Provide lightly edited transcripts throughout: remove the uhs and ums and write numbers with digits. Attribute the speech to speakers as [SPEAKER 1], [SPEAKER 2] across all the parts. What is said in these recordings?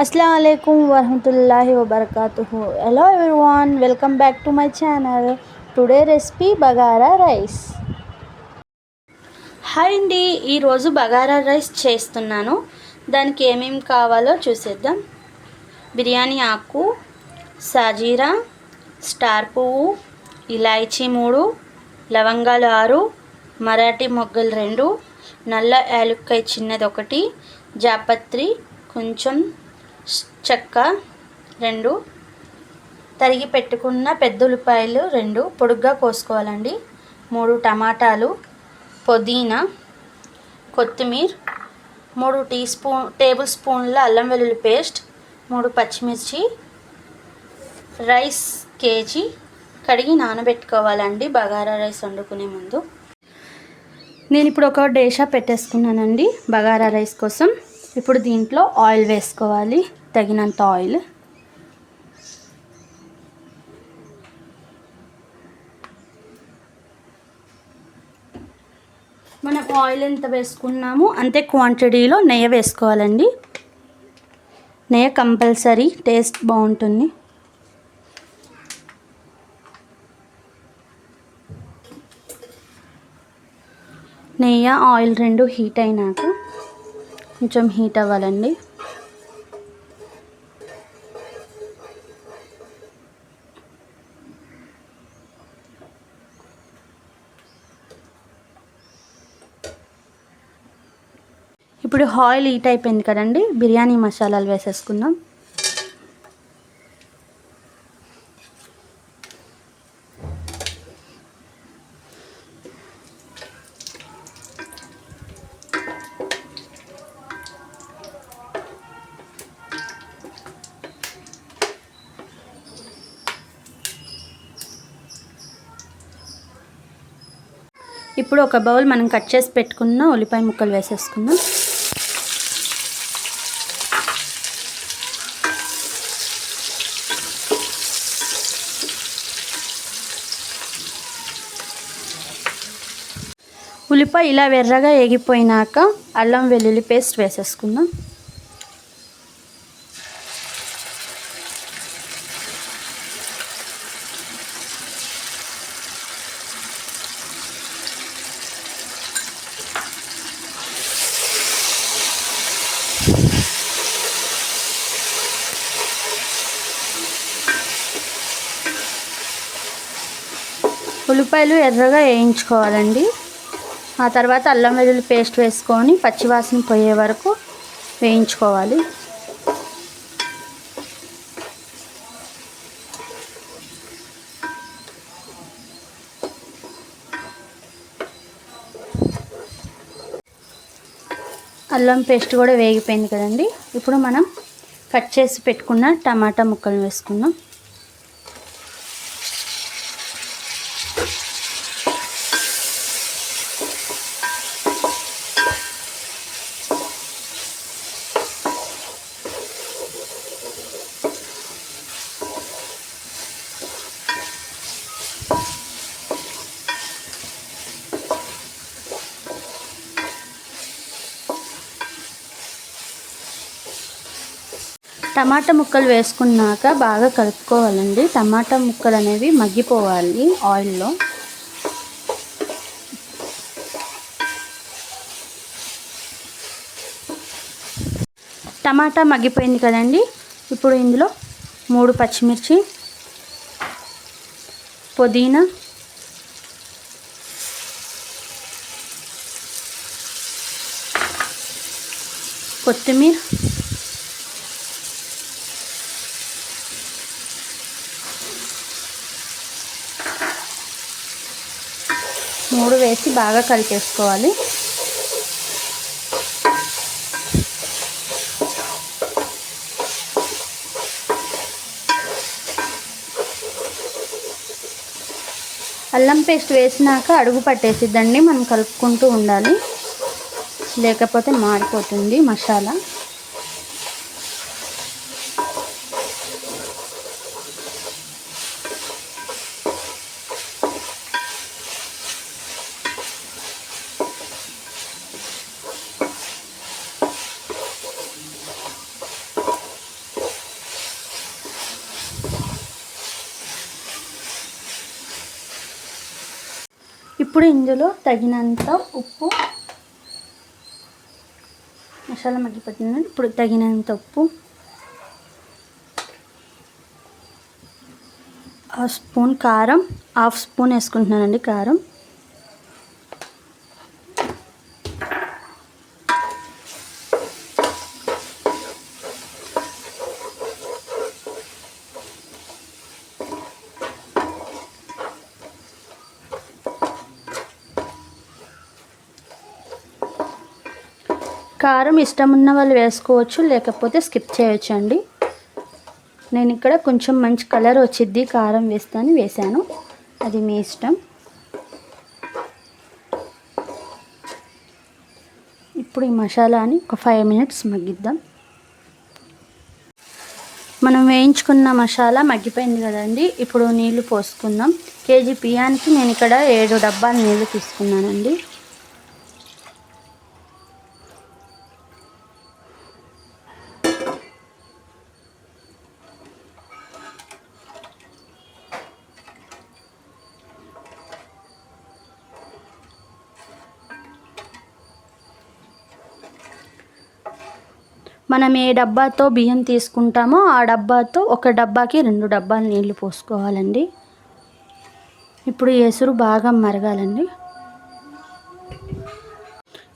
[SPEAKER 1] अस्सलाम वालेकुम वरहमतुल्लाहि वबरकातुहू. Hello everyone, welcome back to my channel. Today recipe bagara rice. Hi అండి, ఈరోజు బగారా రైస్ చేస్తున్నాను. దానికి ఏమేమి కావాలో చూసేద్దాం. బిర్యానీ ఆకు, సాజీరా, స్టార్ పువ్వు, ఇలాయచీ 3, లవంగాలు 6, మరాఠీ మొగ్గలు 2, నల్ల యాలుక్కాయ చిన్నది 1, జాపత్రి కొంచెం, చెక్క 2, తరిగి పెట్టుకున్న పెద్ద ఉల్లిపాయలు 2 పొడుగ్గా కోసుకోవాలండి, 3 టమాటాలు, పుదీనా, కొత్తిమీర, 3 టేబుల్ స్పూన్ల అల్లం వెల్లుల్లి పేస్ట్, 3 పచ్చిమిర్చి, రైస్ కేజీ కడిగి నానబెట్టుకోవాలండి బగారా రైస్ వండుకునే ముందు. నేను ఇప్పుడు ఒక డేషా పెట్టేసుకున్నానండి బగారా రైస్ కోసం. ఇప్పుడు దీంట్లో ఆయిల్ వేసుకోవాలి, తగినంత ఆయిల్. మనం ఆయిల్ ఎంత వేసుకున్నామో అంతే క్వాంటిటీలో నెయ్యి వేసుకోవాలండి. నెయ్యి కంపల్సరీ, టేస్ట్ బాగుంటుంది. నెయ్యి ఆయిల్ 2 హీట్ అయినాక కొంచెం హీట్ అవ్వాలండి. ఇప్పుడు ఆయిల్ హీట్ అయిపోయింది కదండి, బిర్యానీ మసాలాలు వేసేసుకుందాం. ఇప్పుడు ఒక బౌల్ మనం కట్ చేసి పెట్టుకున్న ఉల్లిపాయ ముక్కలు వేసేసుకుందాం. ఉల్లిపాయ ఇలా ఎర్రగా ఎగిపోయినాక అల్లం వెల్లుల్లి పేస్ట్ వేసేసుకుందాం. ఉల్లిపాయలు ఎర్రగా వేయించుకోవాలండి. ఆ తర్వాత అల్లం వెల్లుల్లి పేస్ట్ వేసుకొని పచ్చివాసన పోయే వరకు వేయించుకోవాలి. అల్లం పేస్ట్ కూడా వేగిపోయింది కదండి. ఇప్పుడు మనం కట్ చేసి పెట్టుకున్న టమాటా ముక్కలు వేసుకుందాం. టమాటా ముక్కలు వేసుకున్నాక బాగా కలుపుకోవాలండి. టమాటా ముక్కలు అనేవి మగ్గిపోవాలి ఆయిల్లో. టమాటా మగ్గిపోయింది కదండి. ఇప్పుడు ఇందులో 3 పచ్చిమిర్చి, పుదీనా, కొత్తిమీర, మూడు వేసి బాగా కలిపేసుకోవాలి. అల్లం పేస్ట్ వేసినాక అడుగు పట్టేసిద్దండి, మనం కలుపుకుంటూ ఉండాలి, లేకపోతే మాడిపోతుంది మసాలా. ఇప్పుడు ఇందులో తగినంత ఉప్పు, మసాలా మగ్గిపోతుంది. ఇప్పుడు తగినంత ఉప్పు, 1 స్పూన్ కారం, 1/2 స్పూన్ వేసుకుంటున్నానండి కారం. కారం ఇష్టం ఉన్న వాళ్ళు వేసుకోవచ్చు, లేకపోతే స్కిప్ చేయొచ్చు అండి. నేను ఇక్కడ కొంచెం మంచి కలర్ వచ్చిద్ది కారం వేస్తాను వేసాను, అది మీ ఇష్టం. ఇప్పుడు ఈ మసాలాని ఒక 5 మినిట్స్ మగ్గిద్దాం. మనం వేయించుకున్న మసాలా మగ్గిపోయింది కదండి. ఇప్పుడు నీళ్లు పోసుకుందాం. కేజీ బియ్యానికి నేను ఇక్కడ 7 డబ్బాలు నీళ్లు తీసుకున్నానండి. మనం ఏ డబ్బాతో బియ్యం తీసుకుంటామో ఆ డబ్బాతో ఒక డబ్బాకి 2 డబ్బాలు నీళ్లు పోసుకోవాలండి. ఇప్పుడు ఎసురు బాగా మరగాలండి.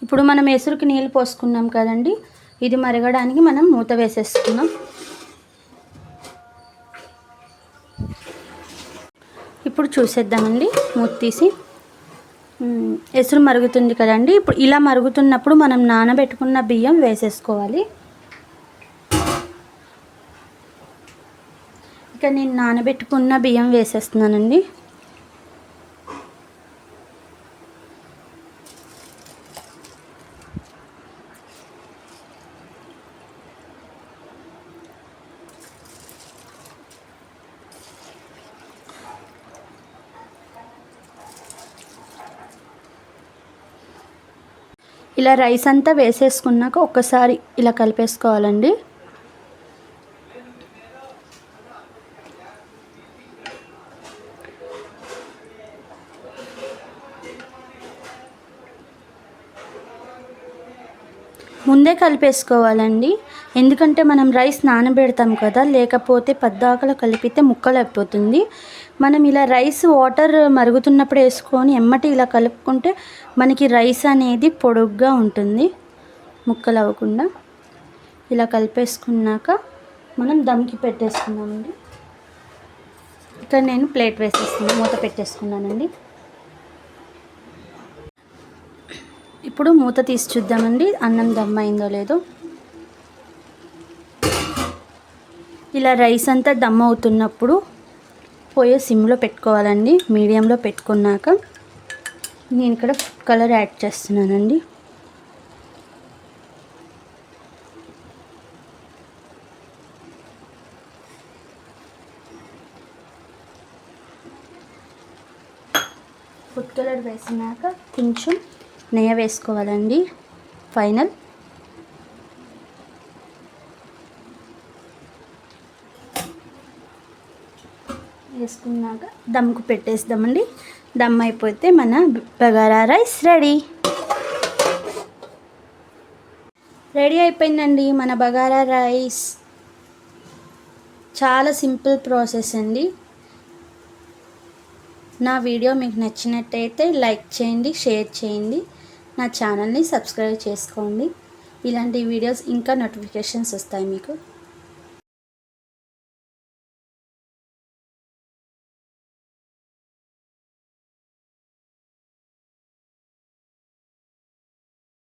[SPEAKER 1] ఇప్పుడు మనం ఎసురుకి నీళ్ళు పోసుకున్నాం కదండి, ఇది మరగడానికి మనం మూత వేసేసుకున్నాం. ఇప్పుడు చూసేద్దామండి మూత తీసి. ఎసురు మరుగుతుంది కదండి. ఇప్పుడు ఇలా మరుగుతున్నప్పుడు మనం నానబెట్టుకున్న బియ్యం వేసేసుకోవాలి. ఇక నేను నానబెట్టుకున్న బియ్యం వేసేస్తున్నానండి. ఇలా రైస్ అంతా వేసేసుకున్నాక ఒక్కసారి ఇలా కలిపేసుకోవాలండి. ముందే కలిపేసుకోవాలండి, ఎందుకంటే మనం రైస్ నానబెడతాం కదా, లేకపోతే పద్దాకలు కలిపితే ముక్కలు అయిపోతుంది. మనం ఇలా రైస్ వాటర్ మరుగుతున్నప్పుడు వేసుకొని ఎమ్మటి ఇలా కలుపుకుంటే మనకి రైస్ అనేది పొడుగ్గా ఉంటుంది, ముక్కలు అవ్వకుండా. ఇలా కలిపేసుకున్నాక మనం దమ్కి పెట్టేసుకున్నామండి. ఇక్కడ నేను ప్లేట్ వేసేసుకున్నాను, మూత పెట్టేసుకున్నానండి. ఇప్పుడు మూత తీసి చూద్దామండి అన్నం దమ్ అయిందో లేదో. ఇలా రైస్ అంతా దమ్ అవుతున్నప్పుడు పొయ్యి సిమ్లో పెట్టుకోవాలండి. మీడియంలో పెట్టుకున్నాక నేను ఇక్కడ ఫుడ్ కలర్ యాడ్ చేస్తున్నానండి. ఫుడ్ కలర్ వేసినాక కొంచెం నెయ్యి వేసుకోవాలండి. ఫైనల్ వేసుకున్నాక దమ్కు పెట్టేద్దామండి. దమ్ అయిపోతే మన బగారా రైస్ రెడీ అయిపోయిందండి మన బగారా రైస్. చాలా సింపుల్ ప్రాసెస్ అండి. నా వీడియో మీకు నచ్చినట్టయితే లైక్ చేయండి, షేర్ చేయండి, నా ఛానల్ని సబ్స్క్రైబ్ చేసుకోండి. ఇలాంటి వీడియోస్ ఇంకా నోటిఫికేషన్స్ వస్తాయి మీకు.